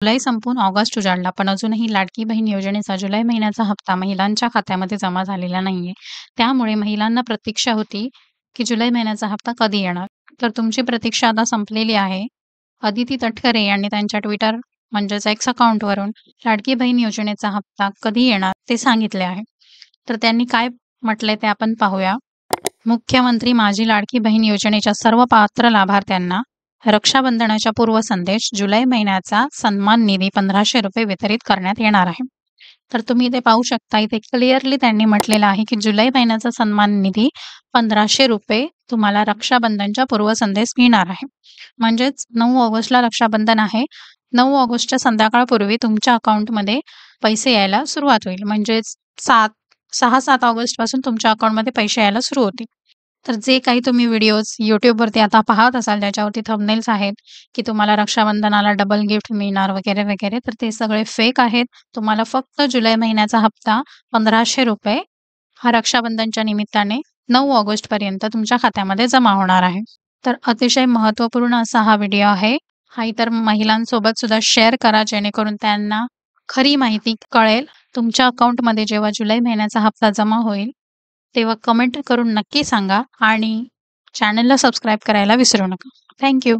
जुलै संपून ऑगस्ट उजाडला, पण अजूनही लाडकी बहीण योजनेचा जुलै महिन्याचा हप्ता महिलांच्या खात्यामध्ये जमा झालेला नाहीये. त्यामुळे महिलांना प्रतीक्षा होती, की जुलै महिन्याचा हप्ता कधी येणार. तर तुमची प्रतीक्षा आता संपलेली आहे. अदिती तटकरे यांनी त्यांच्या ट्विटर म्हणजेच एक्स अकाउंटवरून लाडकी बहीण योजनेचा हप्ता कधी येणार ते सांगितले आहे. तर त्यांनी काय म्हटलंय ते आपण पाहूया. मुख्यमंत्री माझी लाडकी बहीण योजनेच्या सर्व पात्र लाभार्थ्यांना रक्षाबंधनाच्या पूर्वसंदेश जुलै महिन्याचा सन्मान निधी ₹1500 वितरित करण्यात येणार आहे. तर तुम्ही इथे पाहू शकता, इथे क्लिअरली त्यांनी म्हटलेलं आहे, की जुलै महिन्याचा सन्मान निधी ₹1500 तुम्हाला रक्षाबंधनच्या पूर्वसंदेश मिळणार आहे. म्हणजेच 9 ऑगस्टला रक्षाबंधन आहे. 9 ऑगस्टच्या संध्याकाळपूर्वी तुमच्या अकाउंटमध्ये पैसे यायला सुरुवात होईल. म्हणजेच 6-7 ऑगस्टपासून तुमच्या अकाउंटमध्ये पैसे यायला सुरू होतील. तर जे काही तुम्ही व्हिडिओज YouTubeवरती आता पाहत असाल, ज्याच्यावरती थंबनेल्स आहेत, की तुम्हाला रक्षाबंधनाला डबल गिफ्ट मिळणार वगैरे, वगैरे, तर ते सगळे फेक आहेत. तुम्हाला फक्त जुलै महिन्याचा हप्ता ₹1500 हा रक्षाबंधनच्या निमित्ताने 9 ऑगस्टपर्यंत तुमच्या खात्यामध्ये जमा होणार आहे. तर अतिशय महत्त्वपूर्ण असा हा व्हिडिओ आहे. हा इतर महिलांसोबत सुद्धा शेअर करा, जेणेकरून त्यांना खरी माहिती कळेल. तुमच्या अकाउंटमध्ये जेव्हा जुलै महिन्याचा हप्ता जमा होईल, तेव्हा कमेंट करून नक्की सांगा आणि चॅनलला सबस्क्राईब करायला विसरू नका. Thank you.